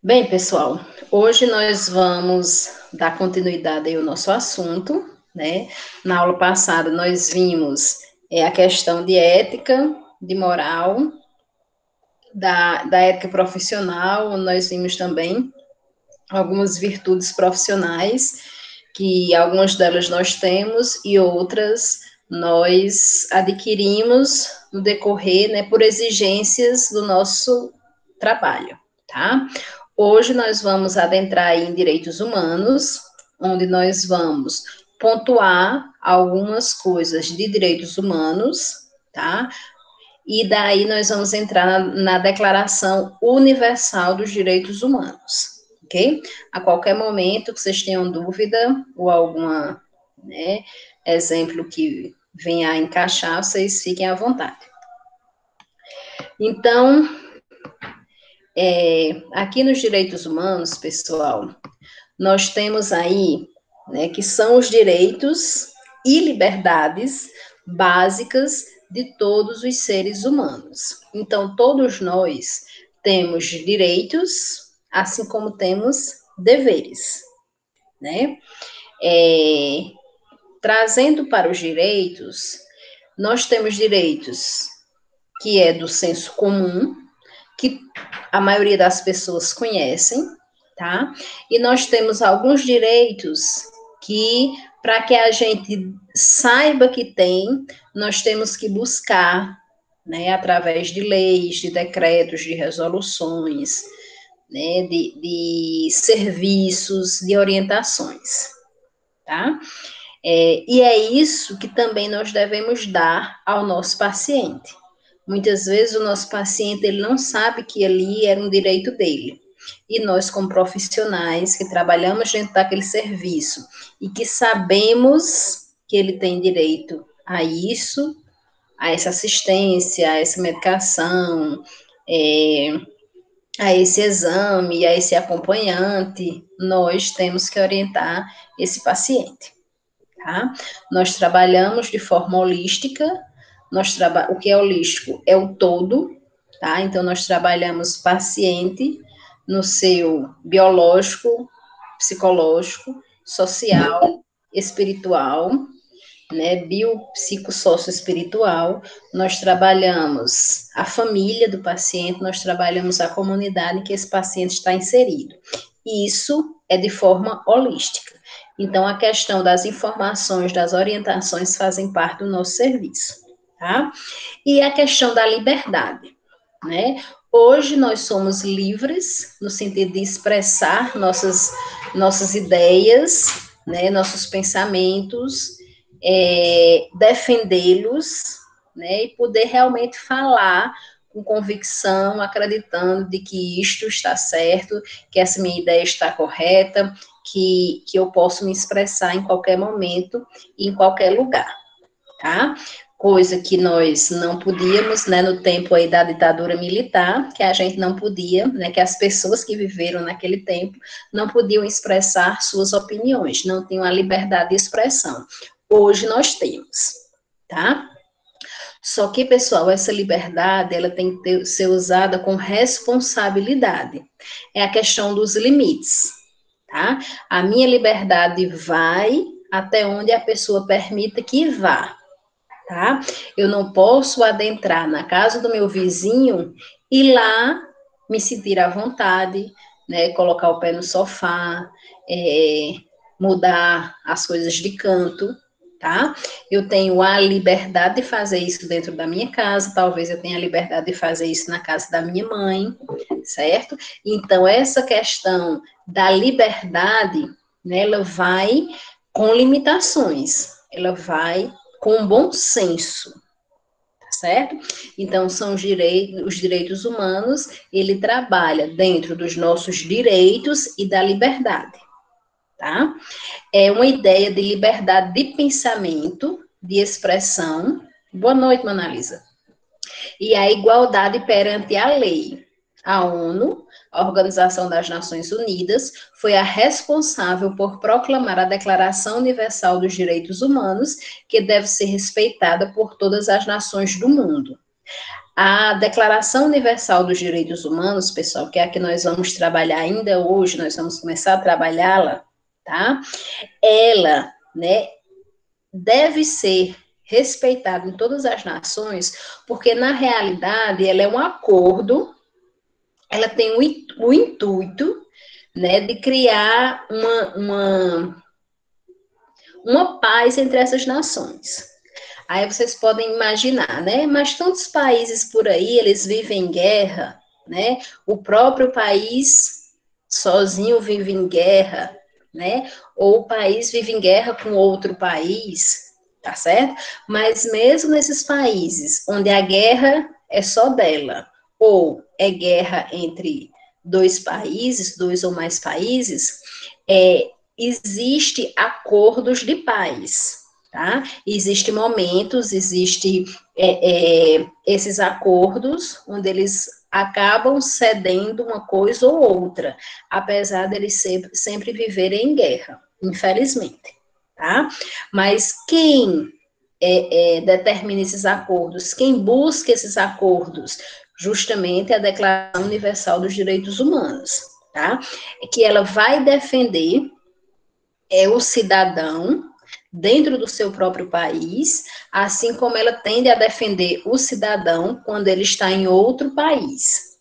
Bem, pessoal, hoje nós vamos dar continuidade ao nosso assunto, né? Na aula passada nós vimos a questão de ética, de moral, da ética profissional, nós vimos também algumas virtudes profissionais, que algumas delas nós temos e outras nós adquirimos no decorrer, né, por exigências do nosso trabalho, tá? Hoje nós vamos adentrar em direitos humanos, onde nós vamos pontuar algumas coisas de direitos humanos, tá? E daí nós vamos entrar na Declaração Universal dos Direitos Humanos, ok? A qualquer momento que vocês tenham dúvida ou alguma, né, exemplo que venha a encaixar, vocês fiquem à vontade. Então, aqui nos direitos humanos, pessoal, nós temos aí, né, que são os direitos e liberdades básicas de todos os seres humanos. Então, todos nós temos direitos, assim como temos deveres, né? Trazendo para os direitos, nós temos direitos que é do senso comum, que a maioria das pessoas conhecem, tá? E nós temos alguns direitos que, para que a gente saiba que tem, nós temos que buscar, né, através de leis, de decretos, de resoluções, né, de serviços, de orientações, tá? E é isso que também nós devemos dar ao nosso paciente. Muitas vezes o nosso paciente ele não sabe que ali era um direito dele. E nós, como profissionais que trabalhamos dentro daquele serviço e que sabemos que ele tem direito a isso, a essa assistência, a essa medicação, a esse exame, a esse acompanhante, nós temos que orientar esse paciente. Tá? Nós trabalhamos de forma holística, o que é holístico é o todo, tá? Então, nós trabalhamos paciente no seu biológico, psicológico, social, espiritual, né? Biopsicossocioespiritual, nós trabalhamos a família do paciente, nós trabalhamos a comunidade em que esse paciente está inserido. E isso é de forma holística. Então, a questão das informações, das orientações fazem parte do nosso serviço, tá? E a questão da liberdade, né? Hoje nós somos livres no sentido de expressar nossas ideias, né? Nossos pensamentos, defendê-los, né? E poder realmente falar com convicção, acreditando de que isto está certo, que essa minha ideia está correta, que eu posso me expressar em qualquer momento e em qualquer lugar, tá? Coisa que nós não podíamos, né, no tempo aí da ditadura militar, que a gente não podia, né, que as pessoas que viveram naquele tempo não podiam expressar suas opiniões, não tinham a liberdade de expressão. Hoje nós temos, tá? Só que, pessoal, essa liberdade, ela tem que ser usada com responsabilidade. É a questão dos limites, tá? A minha liberdade vai até onde a pessoa permita que vá, tá? Eu não posso adentrar na casa do meu vizinho e lá me sentir à vontade, né? Colocar o pé no sofá, mudar as coisas de canto, tá? Eu tenho a liberdade de fazer isso dentro da minha casa, talvez eu tenha a liberdade de fazer isso na casa da minha mãe, certo? Então, essa questão da liberdade, né, ela vai com limitações, ela vai com bom senso, tá certo? Então, são os direitos humanos, ele trabalha dentro dos nossos direitos e da liberdade, tá? É uma ideia de liberdade de pensamento, de expressão. Boa noite, Manalisa. E a igualdade perante a lei. A ONU, a Organização das Nações Unidas, foi a responsável por proclamar a Declaração Universal dos Direitos Humanos, que deve ser respeitada por todas as nações do mundo. A Declaração Universal dos Direitos Humanos, pessoal, que é a que nós vamos trabalhar ainda hoje, nós vamos começar a trabalhá-la, tá? Ela, né, deve ser respeitada em todas as nações, porque na realidade ela é um acordo, ela tem o intuito, né, de criar uma paz entre essas nações. Aí vocês podem imaginar, né? Mas tantos países por aí, eles vivem em guerra, né? O próprio país sozinho vive em guerra, né? Ou o país vive em guerra com outro país, tá certo? Mas mesmo nesses países onde a guerra é só dela, ou é guerra entre dois países, dois ou mais países, existe acordos de paz, tá? Existem momentos, esses acordos onde eles acabam cedendo uma coisa ou outra, apesar deles sempre viverem em guerra, infelizmente, tá? Mas quem determina esses acordos, quem busca esses acordos, justamente a Declaração Universal dos Direitos Humanos, tá? Que ela vai defender o cidadão dentro do seu próprio país, assim como ela tende a defender o cidadão quando ele está em outro país.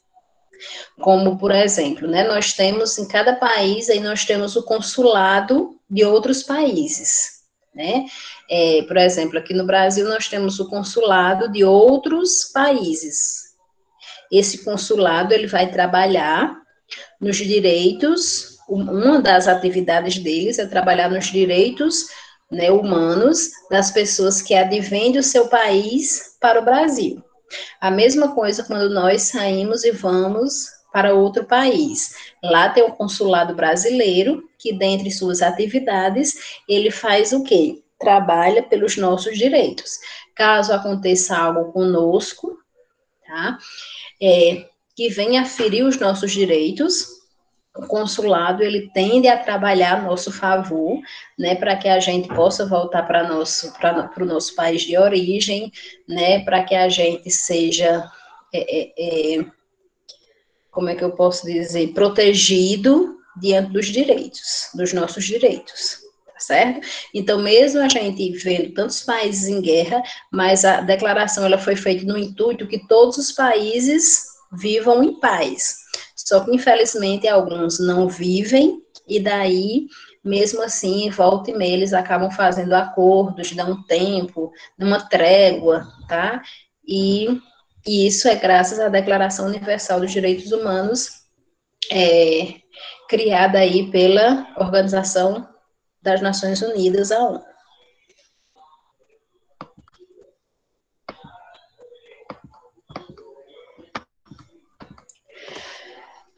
Como, por exemplo, né, nós temos em cada país, aí nós temos o consulado de outros países, né? Por exemplo, aqui no Brasil nós temos o consulado de outros países. Esse consulado, ele vai trabalhar nos direitos, uma das atividades deles é trabalhar nos direitos, né, humanos das pessoas que advêm do seu país para o Brasil. A mesma coisa quando nós saímos e vamos para outro país. Lá tem o consulado brasileiro, que dentre suas atividades, ele faz o quê? Trabalha pelos nossos direitos. Caso aconteça algo conosco, tá? Que venha ferir os nossos direitos, o consulado, ele tende a trabalhar a nosso favor, né, para que a gente possa voltar para o nosso país de origem, né, para que a gente seja, como é que eu posso dizer, protegido diante dos direitos, dos nossos direitos, tá certo? Então, mesmo a gente vendo tantos países em guerra, mas a declaração, ela foi feita no intuito que todos os países vivam em paz. Só que, infelizmente, alguns não vivem, e daí, mesmo assim, volta e meia, eles acabam fazendo acordos, dão um tempo, uma trégua, tá? E isso é graças à Declaração Universal dos Direitos Humanos, criada aí pela Organização das Nações Unidas, a ONU.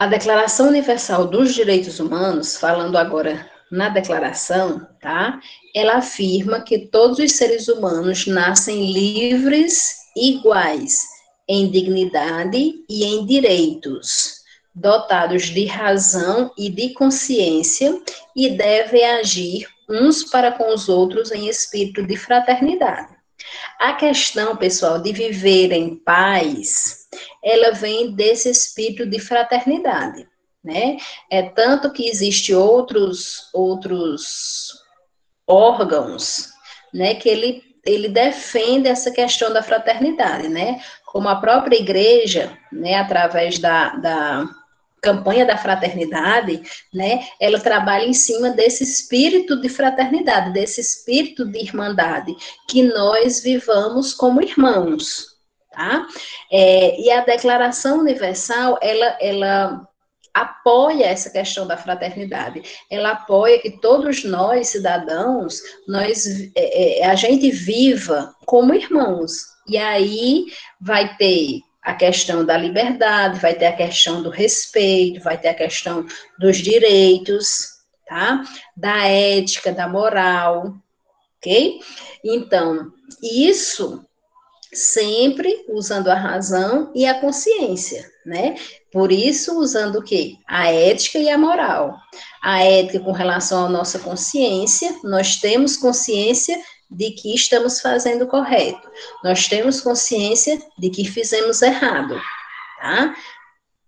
A Declaração Universal dos Direitos Humanos, falando agora na declaração, tá? Ela afirma que todos os seres humanos nascem livres e iguais em dignidade e em direitos, dotados de razão e de consciência, e devem agir uns para com os outros em espírito de fraternidade. A questão, pessoal, de viver em paz, ela vem desse espírito de fraternidade, né? É tanto que existe outros órgãos, né, que ele defende essa questão da fraternidade, né? Como a própria igreja, né, através da campanha da fraternidade, né, ela trabalha em cima desse espírito de fraternidade, desse espírito de irmandade, que nós vivamos como irmãos, tá? E a Declaração Universal, ela apoia essa questão da fraternidade, ela apoia que todos nós, cidadãos, a gente viva como irmãos, e aí vai ter a questão da liberdade, vai ter a questão do respeito, vai ter a questão dos direitos, tá? Da ética, da moral, ok? Então, isso sempre usando a razão e a consciência, né? Por isso, usando o quê? A ética e a moral. A ética com relação à nossa consciência, nós temos consciência de que estamos fazendo correto. Nós temos consciência de que fizemos errado, tá?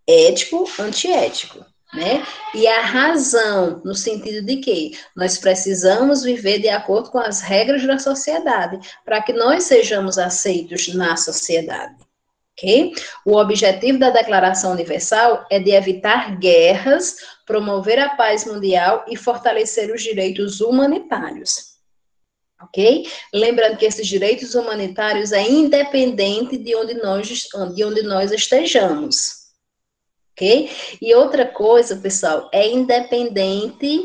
Ético, antiético, né? E a razão, no sentido de que nós precisamos viver de acordo com as regras da sociedade, para que nós sejamos aceitos na sociedade, ok? O objetivo da Declaração Universal é de evitar guerras, promover a paz mundial e fortalecer os direitos humanitários. Ok? Lembrando que esses direitos humanitários é independente de onde nós estejamos. Ok? E outra coisa, pessoal, é independente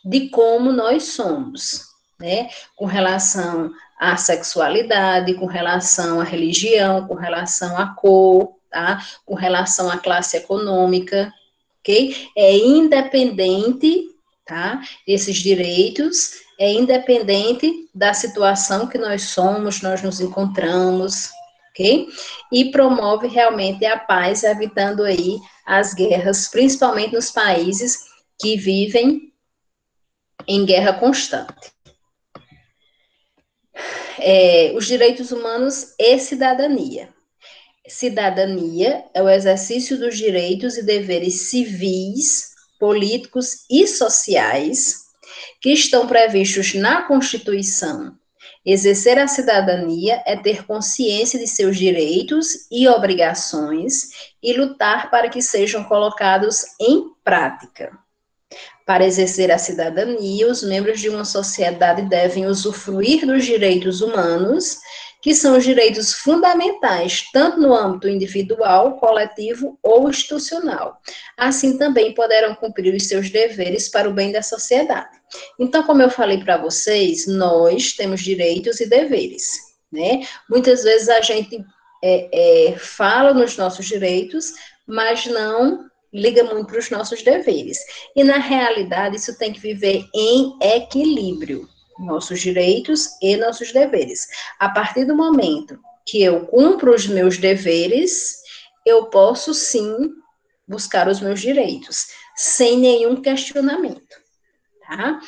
de como nós somos, né? Com relação à sexualidade, com relação à religião, com relação à cor, tá? Com relação à classe econômica, ok? É independente, tá? Esses direitos é independente da situação que nós somos, nós nos encontramos, ok? E promove realmente a paz, evitando aí as guerras, principalmente nos países que vivem em guerra constante. Os direitos humanos e cidadania. Cidadania é o exercício dos direitos e deveres civis, políticos e sociais que estão previstos na Constituição. Exercer a cidadania é ter consciência de seus direitos e obrigações e lutar para que sejam colocados em prática. Para exercer a cidadania, os membros de uma sociedade devem usufruir dos direitos humanos, que são os direitos fundamentais, tanto no âmbito individual, coletivo ou institucional. Assim também poderão cumprir os seus deveres para o bem da sociedade. Então, como eu falei para vocês, nós temos direitos e deveres, né? Muitas vezes a gente fala nos nossos direitos, mas não liga muito para os nossos deveres. E, na realidade, isso tem que viver em equilíbrio, nossos direitos e nossos deveres. A partir do momento que eu cumpro os meus deveres, eu posso, sim, buscar os meus direitos, sem nenhum questionamento, tá?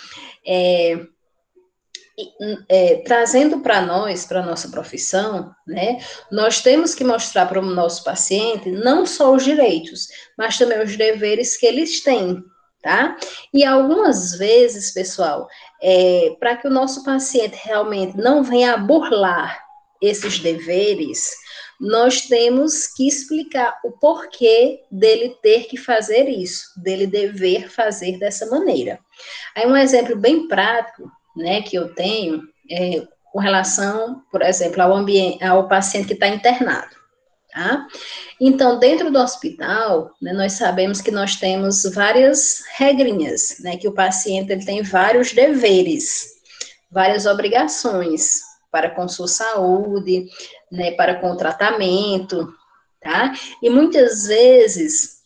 Trazendo para nós, para a nossa profissão, né, nós temos que mostrar para o nosso paciente não só os direitos, mas também os deveres que eles têm, tá? E algumas vezes, pessoal, para que o nosso paciente realmente não venha a burlar esses deveres, nós temos que explicar o porquê dele ter que fazer isso, dele dever fazer dessa maneira. Aí um exemplo bem prático, né, que eu tenho com relação, por exemplo, ao paciente que está internado, tá? Então, dentro do hospital, né, nós sabemos que nós temos várias regrinhas, né, que o paciente ele tem vários deveres, várias obrigações para com sua saúde, né, para com o tratamento, tá? E muitas vezes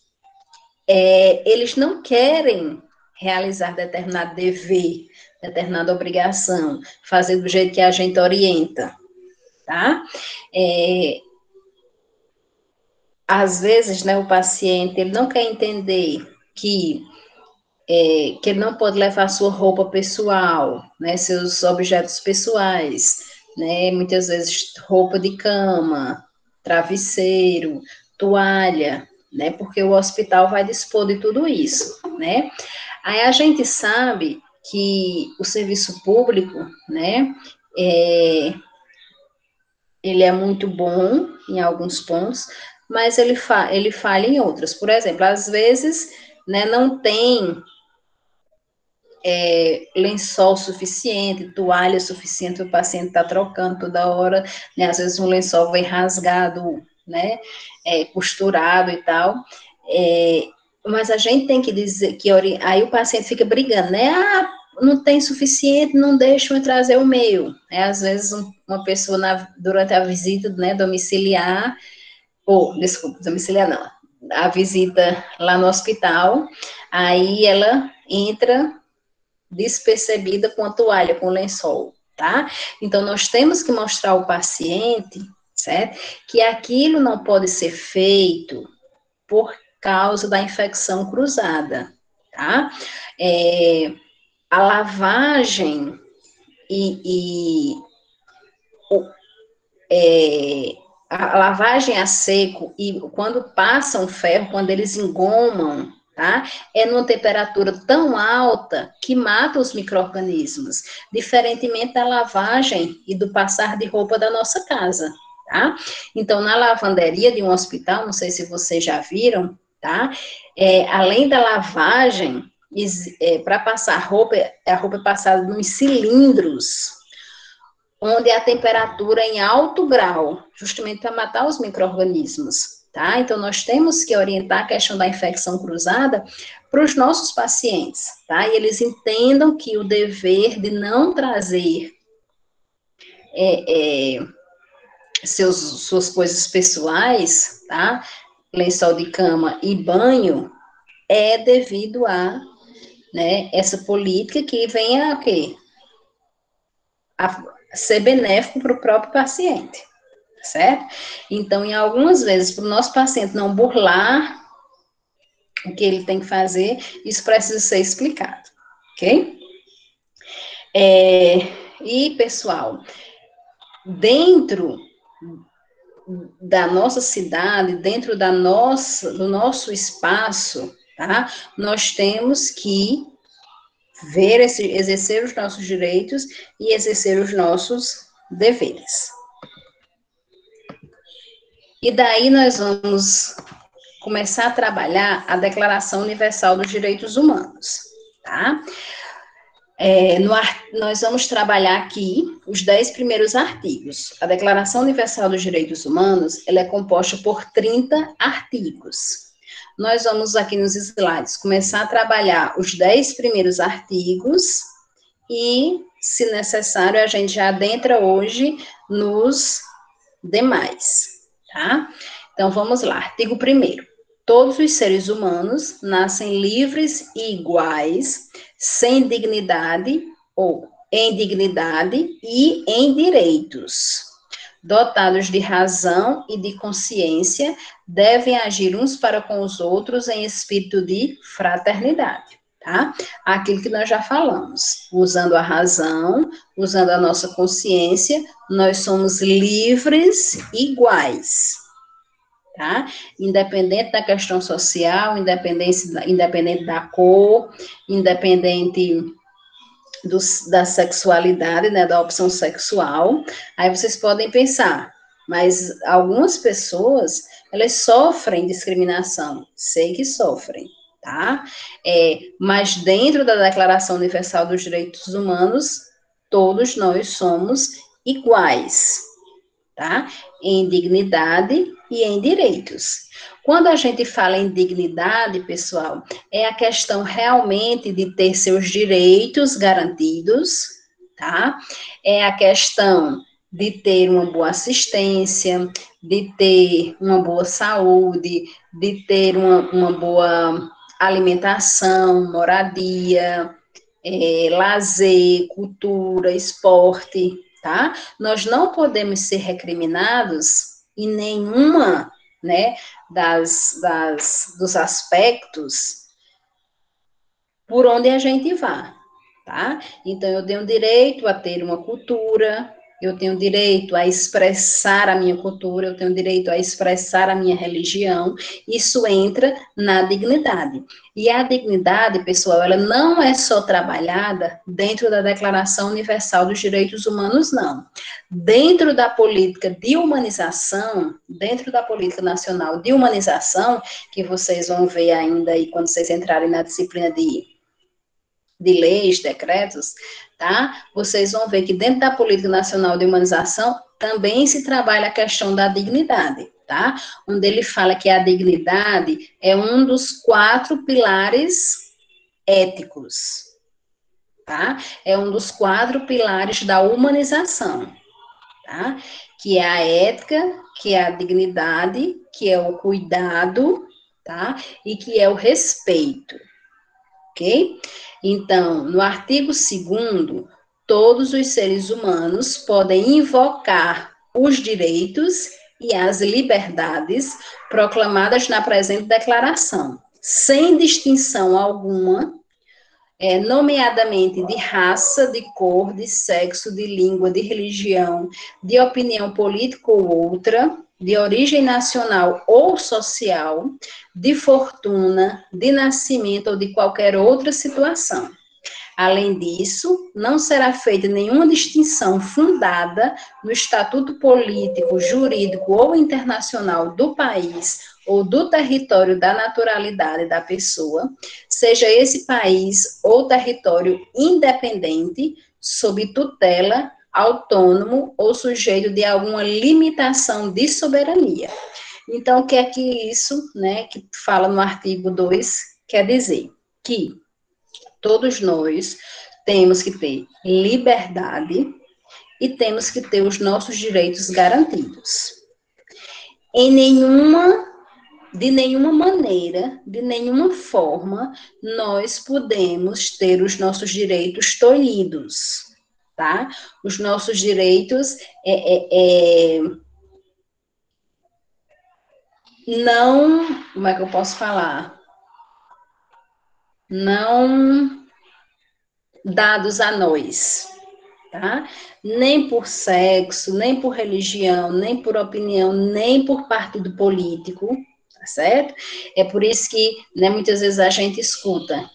eles não querem realizar determinado dever, determinada obrigação, fazer do jeito que a gente orienta, tá? Às vezes, né, o paciente, ele não quer entender que ele não pode levar sua roupa pessoal, né, seus objetos pessoais, né, muitas vezes roupa de cama, travesseiro, toalha, né, porque o hospital vai dispor de tudo isso, né. Aí a gente sabe que o serviço público, né, ele é muito bom em alguns pontos, mas ele falha em outros. Por exemplo, às vezes, né, não tem lençol suficiente, toalha suficiente, o paciente está trocando toda hora, né, às vezes um lençol vem rasgado, né, costurado e tal, mas a gente tem que dizer que aí o paciente fica brigando, né, não tem suficiente, não deixam eu trazer o meu, às vezes uma pessoa durante a visita, né, domiciliar, desculpa, domiciliar não, a visita lá no hospital, aí ela entra despercebida com a toalha, com o lençol, tá? Então, nós temos que mostrar ao paciente, certo? Que aquilo não pode ser feito por causa da infecção cruzada, tá? A lavagem e é, a lavagem a seco e quando passam o ferro, quando eles engomam, tá? É numa temperatura tão alta que mata os micro-organismos, diferentemente da lavagem e do passar de roupa da nossa casa, tá? Então, na lavanderia de um hospital, não sei se vocês já viram, tá? Além da lavagem, para passar roupa, a roupa é passada nos cilindros, onde a temperatura é em alto grau, justamente para matar os micro-organismos, tá? Então, nós temos que orientar a questão da infecção cruzada para os nossos pacientes, tá? E eles entendam que o dever de não trazer suas coisas pessoais, tá? Lençol de cama e banho, é devido a, né, essa política que vem a quê? A ser benéfico para o próprio paciente, certo? Então, em algumas vezes, para o nosso paciente não burlar o que ele tem que fazer, isso precisa ser explicado, ok? E, pessoal, dentro da nossa cidade, dentro do nosso espaço, tá? Nós temos que exercer os nossos direitos e exercer os nossos deveres. E daí nós vamos começar a trabalhar a Declaração Universal dos Direitos Humanos, tá? Nós vamos trabalhar aqui os 10 primeiros artigos. A Declaração Universal dos Direitos Humanos, ela é composta por 30 artigos. Nós vamos aqui nos slides começar a trabalhar os 10 primeiros artigos e, se necessário, a gente já adentra hoje nos demais, tá? Então, vamos lá. Artigo 1º. Todos os seres humanos nascem livres e iguais, sem dignidade ou em dignidade e em direitos. Dotados de razão e de consciência, devem agir uns para com os outros em espírito de fraternidade, tá? Aquilo que nós já falamos, usando a razão, usando a nossa consciência, nós somos livres e iguais, tá? Independente da questão social, independente da cor, independente da sexualidade, né, da opção sexual. Aí vocês podem pensar, mas algumas pessoas, elas sofrem discriminação, sei que sofrem, tá? Mas dentro da Declaração Universal dos Direitos Humanos, todos nós somos iguais, tá? Em dignidade e em direitos. Quando a gente fala em dignidade, pessoal, é a questão realmente de ter seus direitos garantidos, tá? É a questão de ter uma boa assistência, de ter uma boa saúde, de ter uma boa alimentação, moradia, lazer, cultura, esporte, tá? Nós não podemos ser recriminados em nenhuma, né, dos aspectos por onde a gente vá, tá? Então, eu tenho direito a ter uma cultura, eu tenho direito a expressar a minha cultura, eu tenho direito a expressar a minha religião, isso entra na dignidade. E a dignidade, pessoal, ela não é só trabalhada dentro da Declaração Universal dos Direitos Humanos, não. Dentro da política de humanização, dentro da política nacional de humanização, que vocês vão ver ainda aí quando vocês entrarem na disciplina de leis, decretos, tá? Vocês vão ver que dentro da Política Nacional de Humanização também se trabalha a questão da dignidade, tá? Onde ele fala que a dignidade é um dos 4 pilares éticos, tá? É um dos 4 pilares da humanização, tá? Que é a ética, que é a dignidade, que é o cuidado, tá? E que é o respeito, ok? Então, no artigo 2º, todos os seres humanos podem invocar os direitos e as liberdades proclamadas na presente declaração, sem distinção alguma, nomeadamente de raça, de cor, de sexo, de língua, de religião, de opinião política ou outra, de origem nacional ou social, de fortuna, de nascimento ou de qualquer outra situação. Além disso, não será feita nenhuma distinção fundada no estatuto político, jurídico ou internacional do país ou do território da naturalidade da pessoa, seja esse país ou território independente, sob tutela, autônomo ou sujeito de alguma limitação de soberania. Então, o que é que isso, né, que fala no artigo 2, quer dizer? Que todos nós temos que ter liberdade e temos que ter os nossos direitos garantidos. De nenhuma maneira, de nenhuma forma, nós podemos ter os nossos direitos tolhidos, tá? Os nossos direitos não, como é que eu posso falar? Não dados a nós, tá? Nem por sexo, nem por religião, nem por opinião, nem por partido político, tá certo? É por isso que, né, muitas vezes a gente escuta,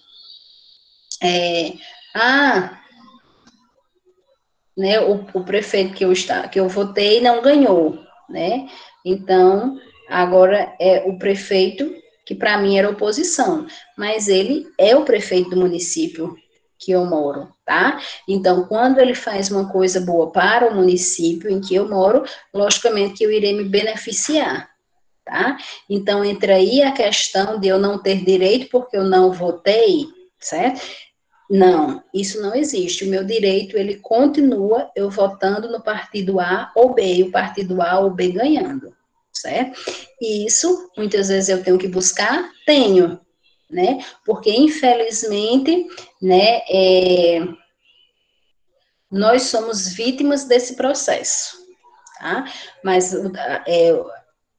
né, o prefeito que eu votei não ganhou, né? Então, agora é o prefeito que para mim era oposição, mas ele é o prefeito do município que eu moro, tá? Então, quando ele faz uma coisa boa para o município em que eu moro, logicamente que eu irei me beneficiar, tá? Então, entra aí a questão de eu não ter direito porque eu não votei, certo? Não, isso não existe. O meu direito, ele continua eu votando no partido A ou B, e o partido A ou B ganhando, certo? E isso, muitas vezes eu tenho que buscar? Tenho, né? Porque, infelizmente, né, nós somos vítimas desse processo, tá? Mas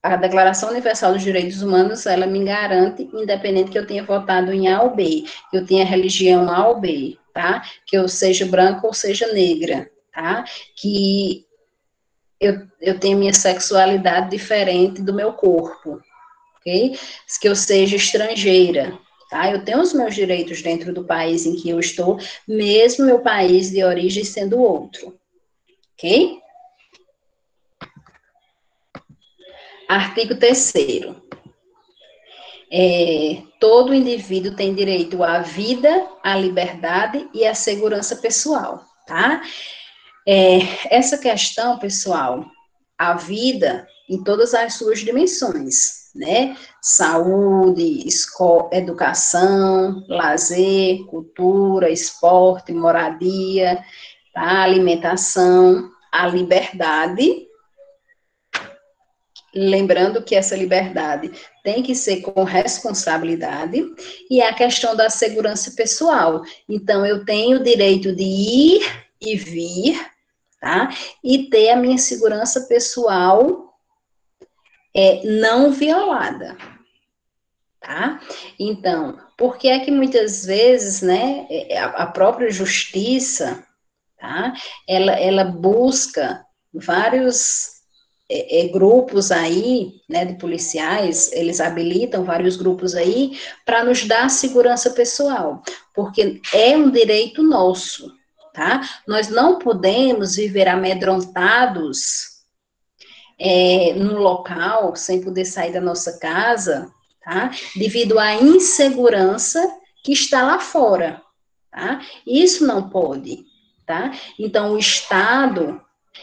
a Declaração Universal dos Direitos Humanos, ela me garante, independente que eu tenha votado em A ou B, que eu tenha religião A ou B, tá? Que eu seja branca ou seja negra, tá? Que eu tenha minha sexualidade diferente do meu corpo, ok? Que eu seja estrangeira, tá? Eu tenho os meus direitos dentro do país em que eu estou, mesmo meu país de origem sendo outro, ok? Artigo 3º. Todo indivíduo tem direito à vida, à liberdade e à segurança pessoal, tá? Essa questão, pessoal, a vida em todas as suas dimensões, né? Saúde, educação, lazer, cultura, esporte, moradia, tá? Alimentação, a liberdade. Lembrando que essa liberdade tem que ser com responsabilidade, e a questão da segurança pessoal. Então, eu tenho o direito de ir e vir, tá? E ter a minha segurança pessoal não violada, tá? Então, por que é que muitas vezes, né, a própria justiça, tá? Ela busca vários grupos aí, né, de policiais, eles habilitam vários grupos aí para nos dar segurança pessoal, porque é um direito nosso, tá? Nós não podemos viver amedrontados num local, sem poder sair da nossa casa, tá? Devido à insegurança que está lá fora, tá? Isso não pode, tá? Então, o Estado,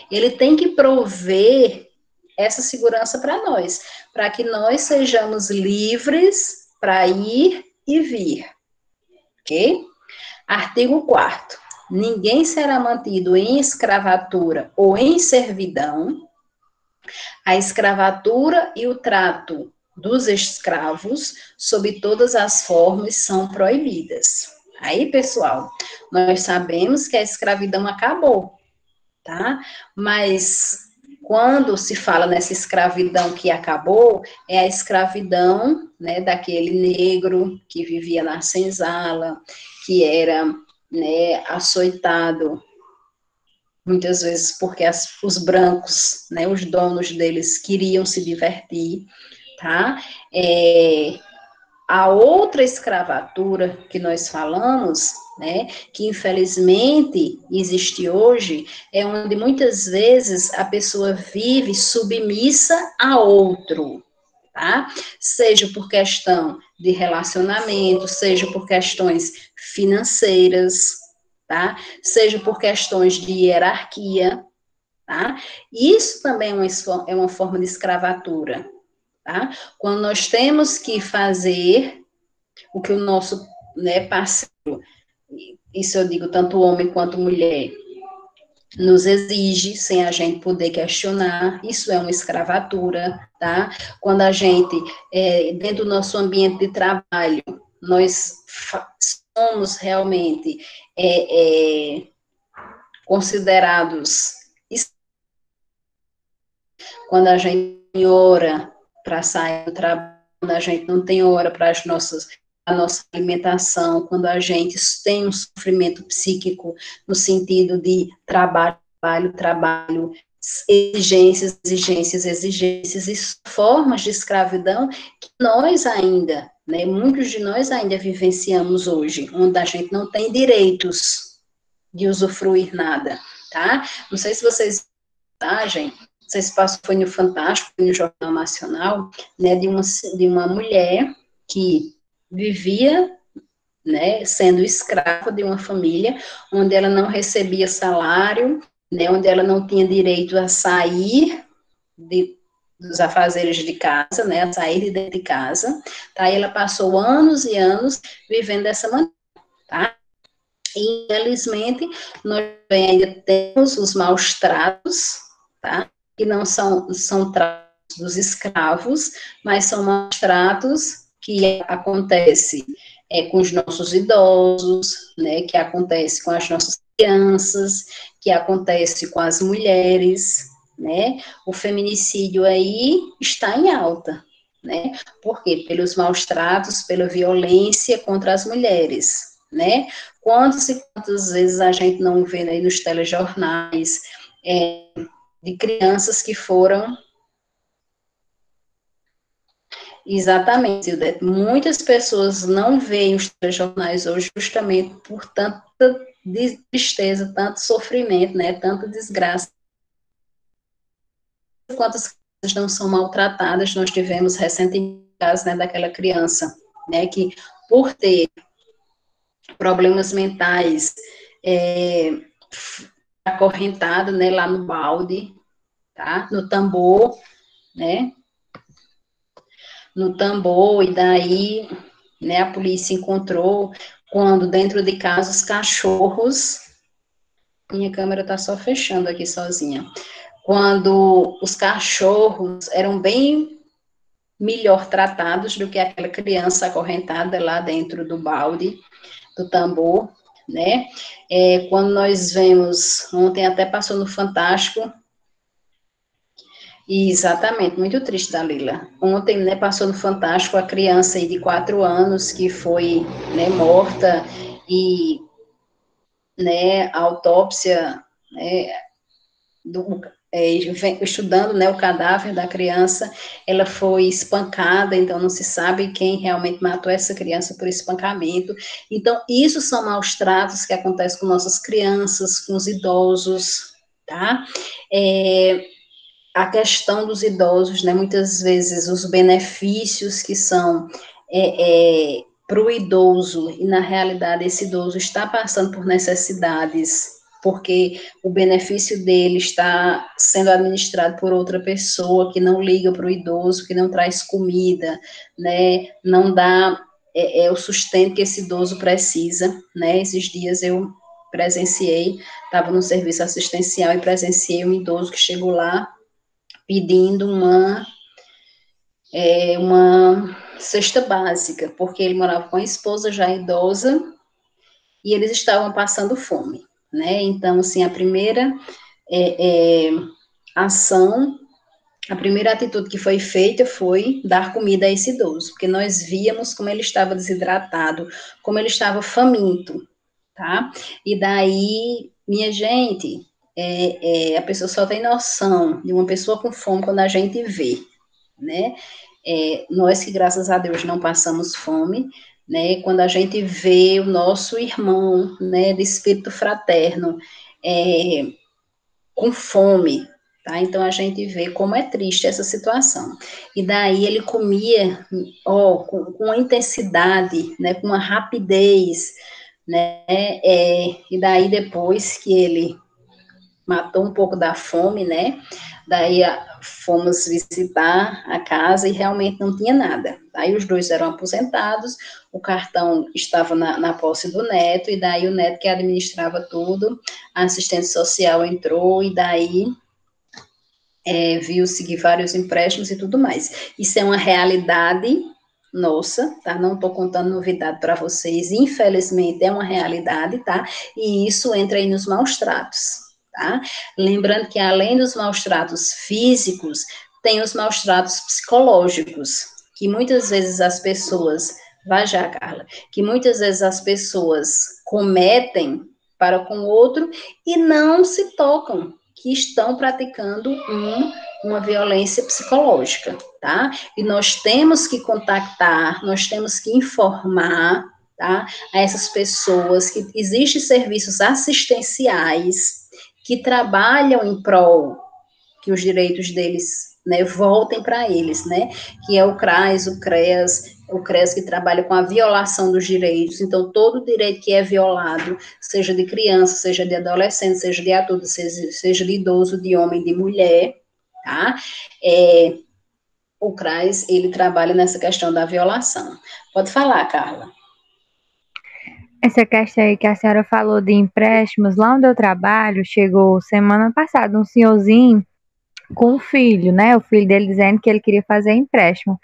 ele tem que prover essa segurança para nós, para que nós sejamos livres para ir e vir, ok? Artigo 4º. Ninguém será mantido em escravatura ou em servidão. A escravatura e o trato dos escravos, sob todas as formas, são proibidas. Aí, pessoal, nós sabemos que a escravidão acabou, tá? Mas quando se fala nessa escravidão que acabou, é a escravidão, né, daquele negro que vivia na senzala, que era, né, açoitado, muitas vezes porque os brancos, né, os donos deles queriam se divertir, tá? A outra escravatura que nós falamos, né, que infelizmente existe hoje, é onde muitas vezes a pessoa vive submissa a outro, tá? Seja por questão de relacionamento, seja por questões financeiras, tá? Seja por questões de hierarquia, tá? Isso também é uma forma de escravatura, tá? Quando nós temos que fazer o que o nosso, né, parceiro, isso eu digo tanto homem quanto mulher, nos exige, sem a gente poder questionar, isso é uma escravatura, tá? Quando a gente, dentro do nosso ambiente de trabalho, nós somos realmente considerados, quando a gente tem hora para sair do trabalho, quando a gente não tem hora para a nossa alimentação, quando a gente tem um sofrimento psíquico no sentido de trabalho, trabalho, exigências, e formas de escravidão que nós ainda, né, muitos de nós ainda vivenciamos hoje, onde a gente não tem direitos de usufruir nada, tá? Não sei se vocês reportagem, não sei se passou, foi no Fantástico, foi no Jornal Nacional, né, de uma mulher que vivia, né, sendo escrava de uma família, onde ela não recebia salário, né, onde ela não tinha direito a sair dos afazeres de casa, né, a sair de dentro de casa, tá, e ela passou anos e anos vivendo dessa maneira, tá, e, infelizmente, nós ainda temos os maus tratos, tá? Que não são tratos dos escravos, mas são maus tratos que acontecem com os nossos idosos, né? Que acontece com as nossas crianças, que acontece com as mulheres, né? O feminicídio aí está em alta, né? Por quê? Pelos maus tratos, pela violência contra as mulheres, né? Quantas e quantas vezes a gente não vê aí nos telejornais de crianças que foram. Exatamente, Silvete. Muitas pessoas não veem os telejornais hoje justamente por tanta tristeza, tanto sofrimento, né? Tanta desgraça. Quantas crianças não são maltratadas? Nós tivemos recentemente o caso, né, daquela criança, né, que por ter problemas mentais, acorrentado, né, lá no balde, tá, no tambor, né, no tambor, e daí, né, a polícia encontrou, quando dentro de casa os cachorros, minha câmera tá só fechando aqui sozinha, quando os cachorros eram bem melhor tratados do que aquela criança acorrentada lá dentro do balde, do tambor, né? Quando nós vemos, ontem até passou no Fantástico, exatamente, muito triste, Dalila. Ontem, né, passou no Fantástico a criança aí de 4 anos que foi, né, morta e, né, a autópsia, né, estudando, né, o cadáver da criança, ela foi espancada, então não se sabe quem realmente matou essa criança por espancamento. Então, isso são maus tratos que acontecem com nossas crianças, com os idosos, tá? A questão dos idosos, né, muitas vezes os benefícios que são para o idoso, e na realidade esse idoso está passando por necessidades, porque o benefício dele está sendo administrado por outra pessoa que não liga para o idoso, que não traz comida, né, não dá o sustento que esse idoso precisa, né, esses dias eu presenciei, estava no serviço assistencial e presenciei um idoso que chegou lá pedindo uma cesta básica, porque ele morava com a esposa já idosa e eles estavam passando fome, né? Então, assim, a primeira ação, a primeira atitude que foi feita foi dar comida a esse idoso, porque nós víamos como ele estava desidratado, como ele estava faminto, tá? E daí, minha gente, a pessoa só tem noção de uma pessoa com fome quando a gente vê, né? Nós que, graças a Deus, não passamos fome, né? Quando a gente vê o nosso irmão, né, de espírito fraterno, com fome, tá? Então a gente vê como é triste essa situação. E daí ele comia, com uma intensidade, né, com uma rapidez, né? E daí depois que ele matou um pouco da fome, né? Daí fomos visitar a casa e realmente não tinha nada. Aí os dois eram aposentados, o cartão estava na posse do neto, e daí o neto que administrava tudo, a assistente social entrou, e daí viu-se vários empréstimos e tudo mais. Isso é uma realidade nossa, tá? Não estou contando novidade para vocês, infelizmente é uma realidade, tá? E isso entra aí nos maus tratos, tá? Lembrando que além dos maus tratos físicos, tem os maus tratos psicológicos, que muitas vezes as pessoas, vai já, Carla, que muitas vezes as pessoas cometem para com o outro e não se tocam que estão praticando uma violência psicológica, tá? E nós temos que contactar, nós temos que informar, tá? A essas pessoas que existem serviços assistenciais que trabalham em prol que os direitos deles, né, voltem para eles, né? Que é o CRAS, o CRES que trabalha com a violação dos direitos. Então, todo direito que é violado, seja de criança, seja de adolescente, seja de adulto, seja de idoso, de homem, de mulher, tá? O CRAS, ele trabalha nessa questão da violação. Pode falar, Carla. Essa questão aí que a senhora falou de empréstimos, lá onde eu trabalho, chegou semana passada um senhorzinho com um filho, né? O filho dele dizendo que ele queria fazer empréstimo.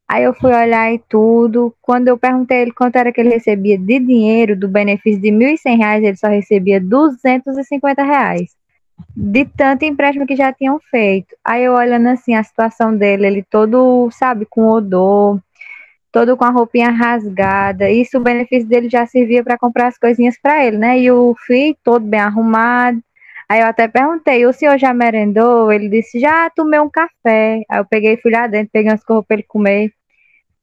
Aí eu fui olhar e tudo. Quando eu perguntei a ele quanto era que ele recebia de dinheiro, do benefício de R$ 1.100, ele só recebia R$ 250. De tanto empréstimo que já tinham feito. Aí eu olhando assim a situação dele, ele todo, sabe, com odor, todo com a roupinha rasgada. Isso o benefício dele já servia para comprar as coisinhas para ele, né? E o filho todo bem arrumado. Aí eu até perguntei, o senhor já merendou? Ele disse, já tomei um café. Aí eu peguei e fui lá dentro, peguei umas coisas para ele comer.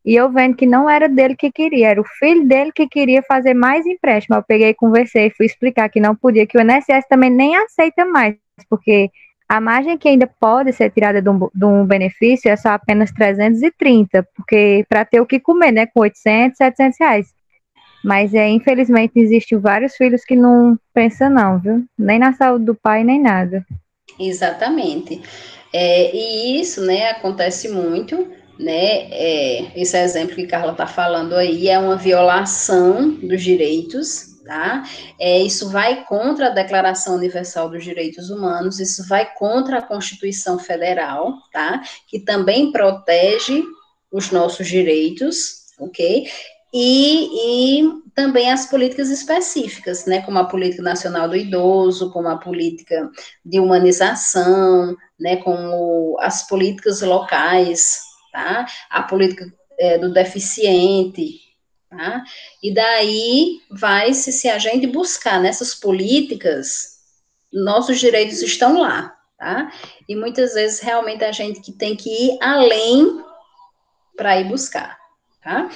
E eu vendo que não era dele que queria, era o filho dele que queria fazer mais empréstimo. Eu peguei, conversei, fui explicar que não podia, que o INSS também nem aceita mais, porque a margem que ainda pode ser tirada de um benefício é só apenas 330, porque para ter o que comer, né, com 800, R$ 700. Mas infelizmente existem vários filhos que não pensam não, viu? Nem na saúde do pai, nem nada. Exatamente. E isso, né, acontece muito, né? Esse exemplo que Carla está falando aí é uma violação dos direitos, tá? Isso vai contra a Declaração Universal dos Direitos Humanos, isso vai contra a Constituição Federal, tá? Que também protege os nossos direitos, ok? E também as políticas específicas, né? Como a Política Nacional do Idoso, como a política de humanização, né, como as políticas locais, tá? A política do deficiente, tá? E daí se a gente buscar nessas políticas, nossos direitos estão lá, tá? E muitas vezes realmente a gente que tem que ir além para ir buscar, tá?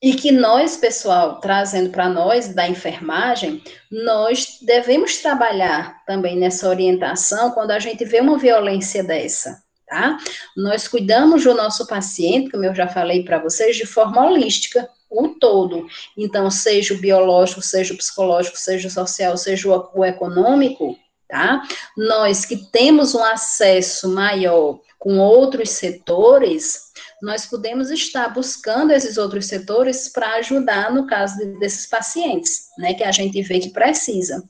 E que nós, pessoal, trazendo para nós da enfermagem, nós devemos trabalhar também nessa orientação quando a gente vê uma violência dessa, tá? Nós cuidamos do nosso paciente, como eu já falei para vocês, de forma holística, o todo. Então, seja o biológico, seja o psicológico, seja o social, seja o econômico, tá? Nós que temos um acesso maior com outros setores, nós podemos estar buscando esses outros setores para ajudar no caso desses pacientes, né, que a gente vê que precisa.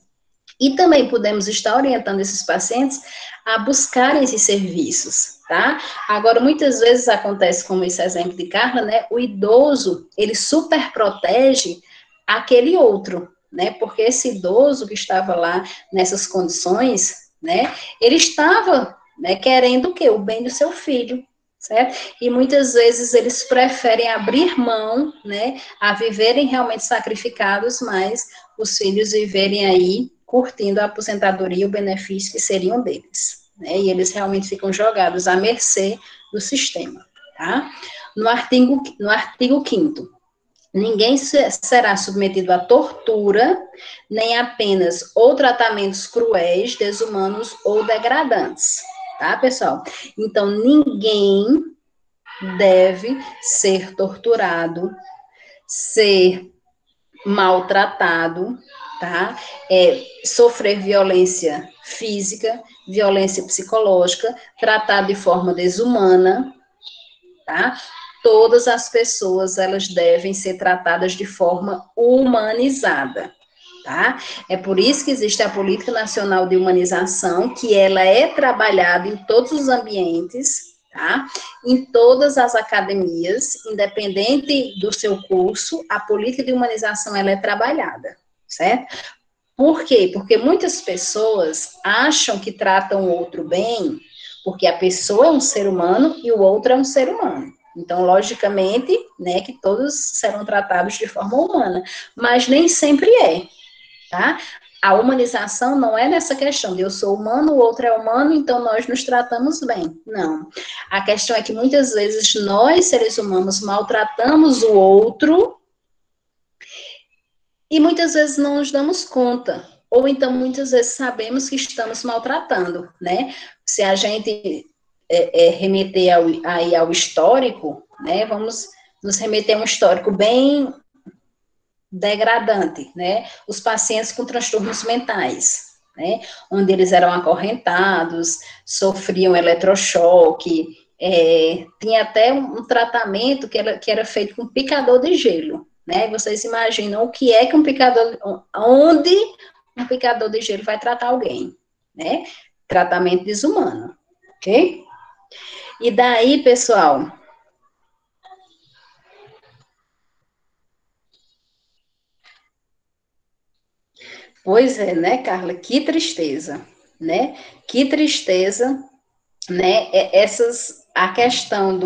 E também podemos estar orientando esses pacientes a buscar esses serviços, tá? Agora, muitas vezes acontece, como esse exemplo de Carla, né, o idoso, ele super protege aquele outro, né, porque esse idoso que estava lá nessas condições, né? Ele estava, né, querendo o quê? O bem do seu filho, certo? E muitas vezes eles preferem abrir mão, né, a viverem realmente sacrificados, mas os filhos viverem aí curtindo a aposentadoria e o benefício que seriam deles, né? E eles realmente ficam jogados à mercê do sistema, tá? No artigo 5º, ninguém será submetido à tortura, nem apenas ou tratamentos cruéis, desumanos ou degradantes, tá, pessoal? Então, ninguém deve ser torturado, ser maltratado, tá? Sofrer violência física, violência psicológica, tratado de forma desumana, tá? Todas as pessoas, elas devem ser tratadas de forma humanizada, tá? É por isso que existe a Política Nacional de Humanização, que ela é trabalhada em todos os ambientes, tá? Em todas as academias, independente do seu curso, a política de humanização, ela é trabalhada, certo? Por quê? Porque muitas pessoas acham que tratam o outro bem, porque a pessoa é um ser humano e o outro é um ser humano. Então, logicamente, né, que todos serão tratados de forma humana, mas nem sempre é, tá? A humanização não é nessa questão de eu sou humano, o outro é humano, então nós nos tratamos bem. Não. A questão é que muitas vezes nós, seres humanos, maltratamos o outro e muitas vezes não nos damos conta. Ou então, muitas vezes, sabemos que estamos maltratando, né? Se a gente remeter ao histórico, né? Vamos nos remeter a um histórico bem degradante, né? Os pacientes com transtornos mentais, né? Onde eles eram acorrentados, sofriam eletrochoque, tinha até um tratamento que era feito com picador de gelo, né? Vocês imaginam o que é que onde um picador de gelo vai tratar alguém, né? Tratamento desumano, ok? E daí, pessoal, pois é, né, Carla? Que tristeza, né? Que tristeza, né? A questão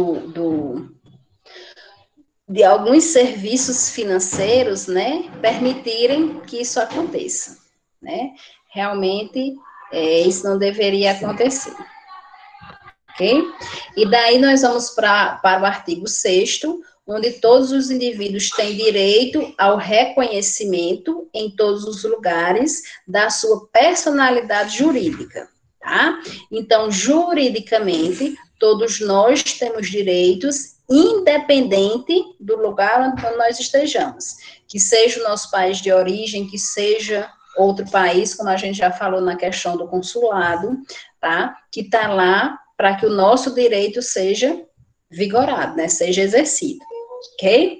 de alguns serviços financeiros, né, permitirem que isso aconteça, né? Realmente, isso não deveria acontecer, ok? E daí nós vamos para o artigo 6º, onde todos os indivíduos têm direito ao reconhecimento em todos os lugares da sua personalidade jurídica, tá? Então, juridicamente, todos nós temos direitos, independente do lugar onde nós estejamos, que seja o nosso país de origem, que seja outro país, como a gente já falou na questão do consulado, tá? Que está lá para que o nosso direito seja vigorado, né? Seja exercido, ok?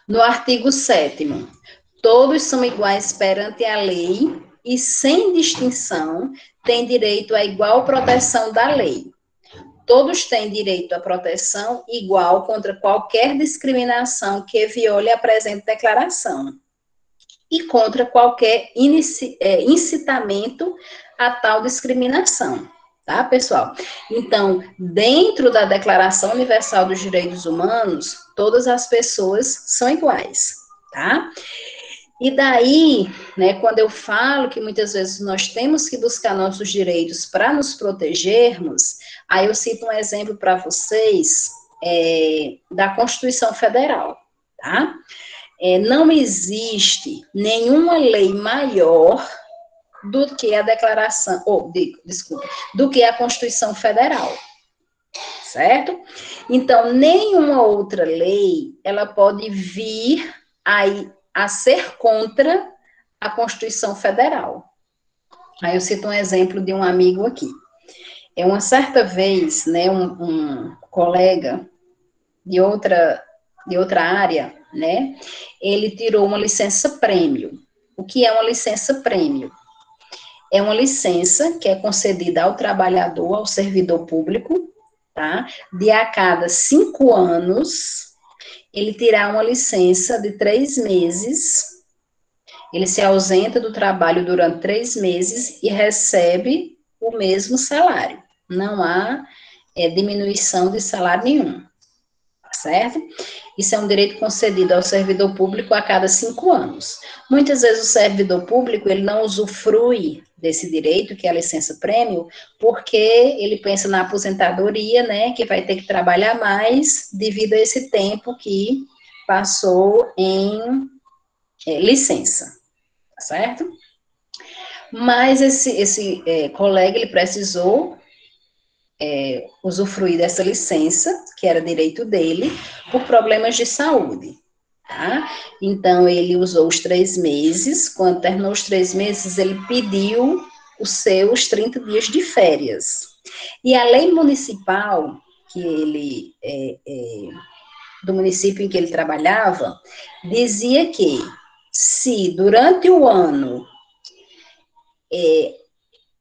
No artigo 7º, todos são iguais perante a lei e, sem distinção, têm direito à igual proteção da lei. Todos têm direito à proteção igual contra qualquer discriminação que viole a presente declaração e contra qualquer incitamento a tal discriminação. Tá, pessoal? Então, dentro da Declaração Universal dos Direitos Humanos, todas as pessoas são iguais, tá? E daí, né, quando eu falo que muitas vezes nós temos que buscar nossos direitos para nos protegermos, aí eu cito um exemplo para vocês da Constituição Federal, tá? Não existe nenhuma lei maior do que a declaração, do que a Constituição Federal, certo? Então, nenhuma outra lei, ela pode vir a ser contra a Constituição Federal. Aí eu cito um exemplo de um amigo aqui. Uma certa vez, né, um colega de outra área, né, ele tirou uma licença-prêmio. O que é uma licença-prêmio? É uma licença que é concedida ao trabalhador, ao servidor público, tá? De a cada 5 anos, ele tirar uma licença de 3 meses Ele se ausenta do trabalho durante 3 meses e recebe o mesmo salário. Não há diminuição de salário nenhum, tá certo? Isso é um direito concedido ao servidor público a cada 5 anos. Muitas vezes o servidor público, ele não usufrui desse direito, que é a licença-prêmio, porque ele pensa na aposentadoria, né, que vai ter que trabalhar mais devido a esse tempo que passou em licença, tá certo? Mas esse colega, ele precisou usufruir dessa licença, que era direito dele, por problemas de saúde, tá? Então, ele usou os 3 meses, quando terminou os 3 meses, ele pediu os seus 30 dias de férias. E a lei municipal, que ele, do município em que ele trabalhava, dizia que se durante o ano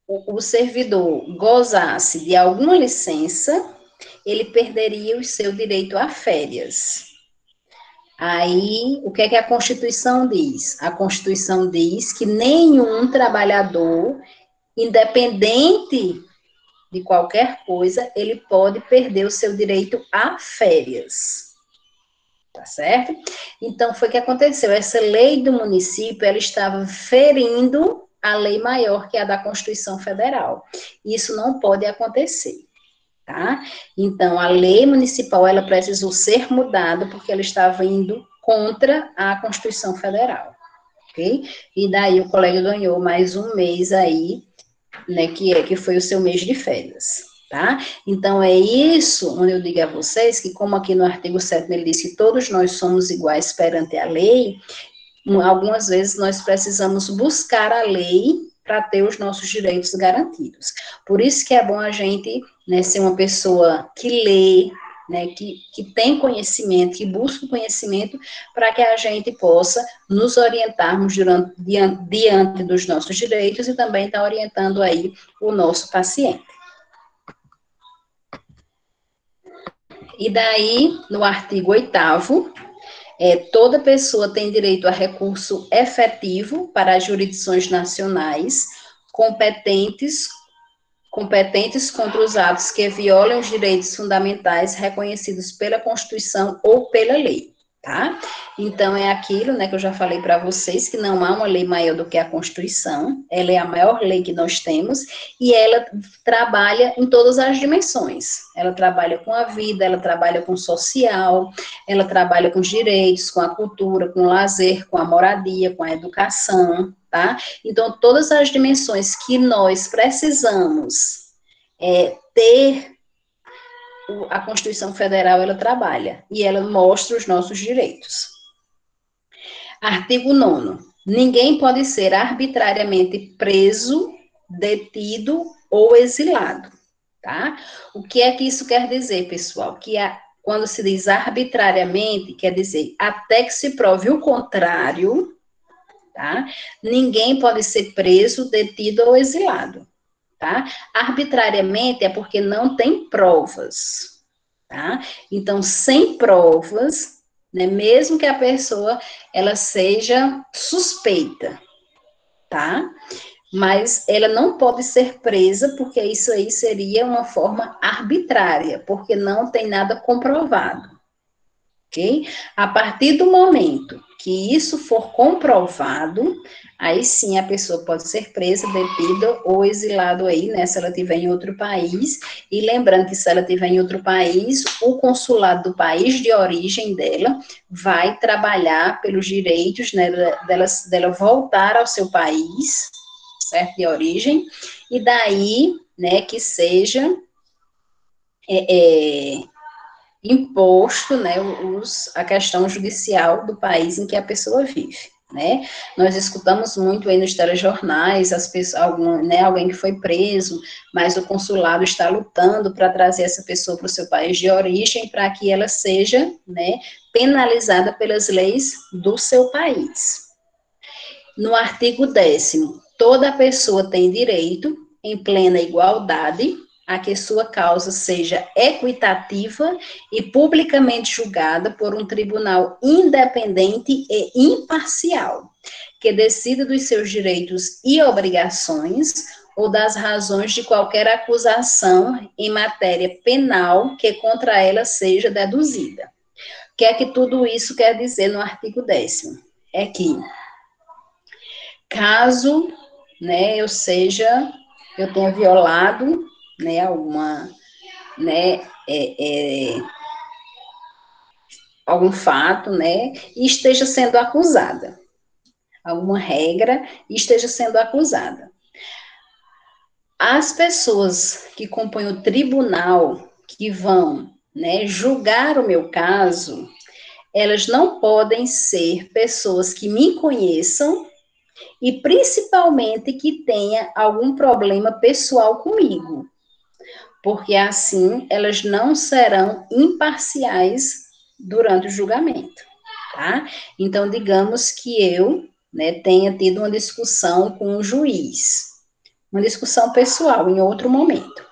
o servidor gozasse de alguma licença, ele perderia o seu direito a férias. Aí, o que é que a Constituição diz? A Constituição diz que nenhum trabalhador, independente de qualquer coisa, ele pode perder o seu direito a férias. Tá certo? Então, foi o que aconteceu. Essa lei do município, ela estava ferindo a lei maior, que é a da Constituição Federal. Isso não pode acontecer, tá? Então, a lei municipal, ela precisou ser mudada, porque ela estava indo contra a Constituição Federal, ok? E daí o colega ganhou mais um mês aí, né, que foi o seu mês de férias, tá? Então, é isso onde eu digo a vocês que, como aqui no artigo 7º ele diz que todos nós somos iguais perante a lei, algumas vezes nós precisamos buscar a lei para ter os nossos direitos garantidos. Por isso que é bom a gente, né, ser uma pessoa que lê, né, que tem conhecimento, que busca o conhecimento, para que a gente possa nos orientarmos diante dos nossos direitos e também estar orientando aí o nosso paciente. E daí, no artigo 8º, toda pessoa tem direito a recurso efetivo para as jurisdições nacionais competentes contra os atos que violam os direitos fundamentais reconhecidos pela Constituição ou pela lei, tá? Então, é aquilo, né, que eu já falei para vocês, que não há uma lei maior do que a Constituição, ela é a maior lei que nós temos, e ela trabalha em todas as dimensões. Ela trabalha com a vida, ela trabalha com o social, ela trabalha com os direitos, com a cultura, com o lazer, com a moradia, com a educação, tá? Então, todas as dimensões que nós precisamos ter, a Constituição Federal, ela trabalha, e ela mostra os nossos direitos. Artigo 9º. Ninguém pode ser arbitrariamente preso, detido ou exilado, tá? O que é que isso quer dizer, pessoal? Que quando se diz arbitrariamente, quer dizer até que se prove o contrário, tá? Ninguém pode ser preso, detido ou exilado, tá? Arbitrariamente é porque não tem provas, tá? Então, sem provas, né, mesmo que a pessoa, ela seja suspeita, tá? Mas ela não pode ser presa, porque isso aí seria uma forma arbitrária, porque não tem nada comprovado, ok? A partir do momento que isso for comprovado, aí sim a pessoa pode ser presa, detida ou exilado aí, né, se ela estiver em outro país, e lembrando que se ela estiver em outro país, o consulado do país de origem dela vai trabalhar pelos direitos, né, dela voltar ao seu país, certo, de origem, e daí, né, que seja imposto, né, a questão judicial do país em que a pessoa vive, né? Nós escutamos muito aí nos telejornais, alguém que foi preso, mas o consulado está lutando para trazer essa pessoa para o seu país de origem, para que ela seja, né, penalizada pelas leis do seu país. No artigo 10º, toda pessoa tem direito, em plena igualdade, a que sua causa seja equitativa e publicamente julgada por um tribunal independente e imparcial, que decida dos seus direitos e obrigações ou das razões de qualquer acusação em matéria penal que contra ela seja deduzida. O que é que tudo isso quer dizer no artigo 10º? É que, caso, né, eu tenha violado, né, alguma, né, algum fato, né, e esteja sendo acusada, alguma regra, e esteja sendo acusada. As pessoas que compõem o tribunal, que vão, né, julgar o meu caso, elas não podem ser pessoas que me conheçam e principalmente que tenha algum problema pessoal comigo, porque assim elas não serão imparciais durante o julgamento, tá? Então, digamos que eu, né, tenha tido uma discussão com o juiz, uma discussão pessoal em outro momento.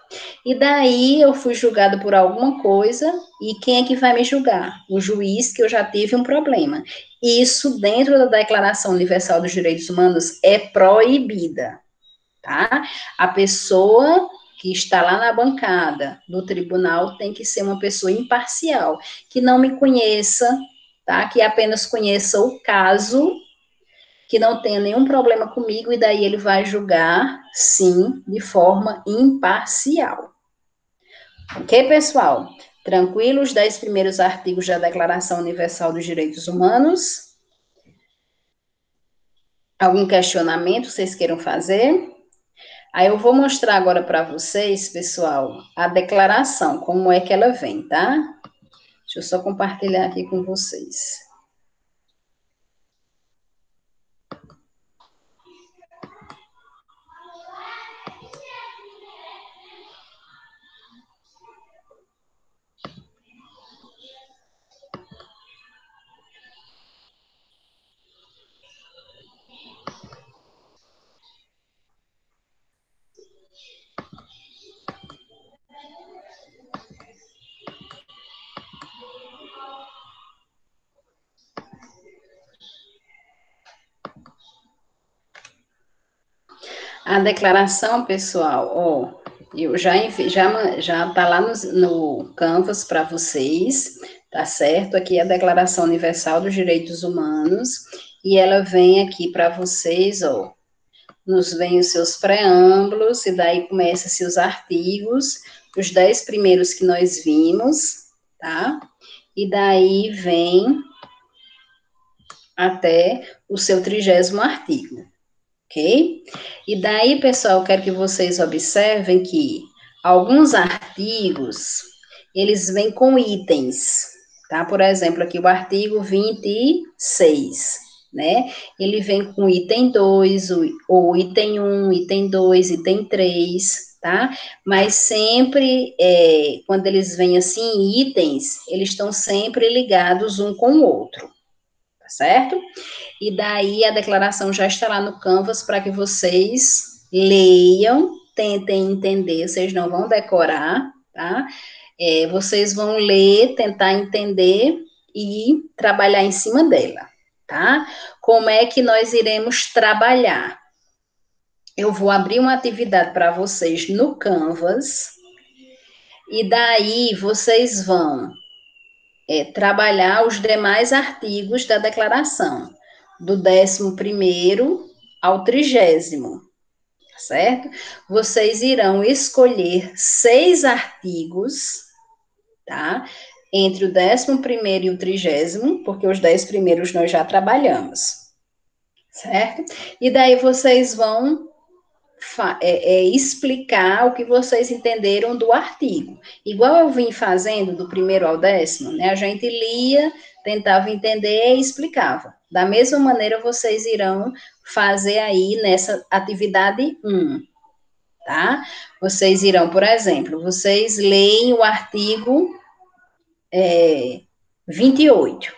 E daí eu fui julgada por alguma coisa, e quem é que vai me julgar? O juiz, que eu já tive um problema. Isso, dentro da Declaração Universal dos Direitos Humanos, é proibida, tá? A pessoa que está lá na bancada do tribunal tem que ser uma pessoa imparcial, que não me conheça, tá? Que apenas conheça o caso, que não tenha nenhum problema comigo, e daí ele vai julgar, sim, de forma imparcial. Ok, pessoal? Tranquilo, os 10 primeiros artigos da Declaração Universal dos Direitos Humanos? Algum questionamento vocês queiram fazer? Aí eu vou mostrar agora para vocês, pessoal, a declaração, como é que ela vem, tá? Deixa eu só compartilhar aqui com vocês. A declaração, pessoal, ó, eu já tá lá no Canvas para vocês, tá certo? Aqui é a Declaração Universal dos Direitos Humanos, e ela vem aqui para vocês, ó, nos vem os seus preâmbulos, e daí começa-se os artigos, os 10 primeiros que nós vimos, tá? E daí vem até o seu 30º artigo, ok? E daí, pessoal, eu quero que vocês observem que alguns artigos, eles vêm com itens, tá? Por exemplo, aqui o artigo 26, né? Ele vem com item 2, o item 1, item 2, item 3, tá? Mas sempre, quando eles vêm assim, itens, eles estão sempre ligados um com o outro, tá certo? E daí a declaração já está lá no Canvas para que vocês leiam, tentem entender, vocês não vão decorar, tá? Vocês vão ler, tentar entender e trabalhar em cima dela, tá? Como é que nós iremos trabalhar? Eu vou abrir uma atividade para vocês no Canvas, e daí vocês vão trabalhar os demais artigos da declaração, do 11º ao 30º, tá certo? Vocês irão escolher 6 artigos, tá? Entre o 11º e o 30º, porque os 10 primeiros nós já trabalhamos, certo? E daí vocês vão explicar o que vocês entenderam do artigo. Igual eu vim fazendo do 1º ao 10º, né? A gente lia, tentava entender e explicava. Da mesma maneira, vocês irão fazer aí nessa atividade 1, tá? Vocês irão, por exemplo, vocês leem o artigo 28,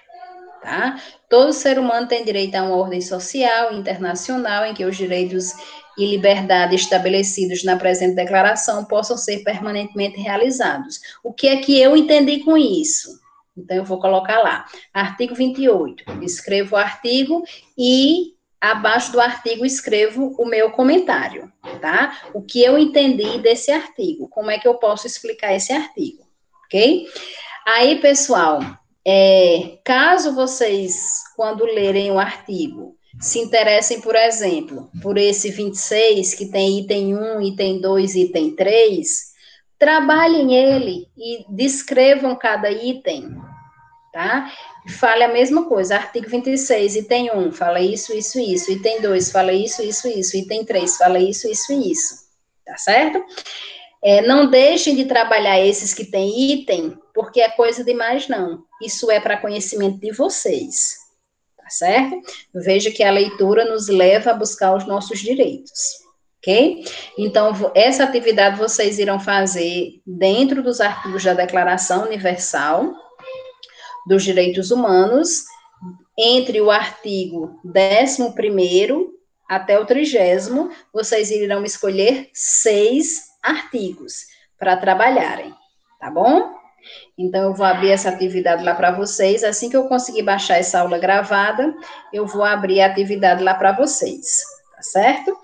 tá? Todo ser humano tem direito a uma ordem social internacional em que os direitos e liberdade estabelecidos na presente declaração possam ser permanentemente realizados. O que é que eu entendi com isso? Então, eu vou colocar lá, artigo 28, escrevo o artigo e abaixo do artigo escrevo o meu comentário, tá? O que eu entendi desse artigo, como é que eu posso explicar esse artigo, ok? Aí, pessoal, caso vocês, quando lerem o artigo, se interessem, por exemplo, por esse 26, que tem item 1, item 2, item 3, trabalhem ele e descrevam cada item, tá? Fale a mesma coisa, artigo 26, item 1, fala isso, isso, isso, item 2, fala isso, isso, isso, item 3, fala isso, isso e isso, tá certo? Não deixem de trabalhar esses que têm item, porque é coisa demais, não. Isso é para conhecimento de vocês, tá certo? Veja que a leitura nos leva a buscar os nossos direitos, ok? Então, essa atividade vocês irão fazer dentro dos artigos da Declaração Universal dos Direitos Humanos, entre o artigo 11º até o 30º, vocês irão escolher 6 artigos para trabalharem, tá bom? Então, eu vou abrir essa atividade lá para vocês. Assim que eu conseguir baixar essa aula gravada, eu vou abrir a atividade lá para vocês, tá certo?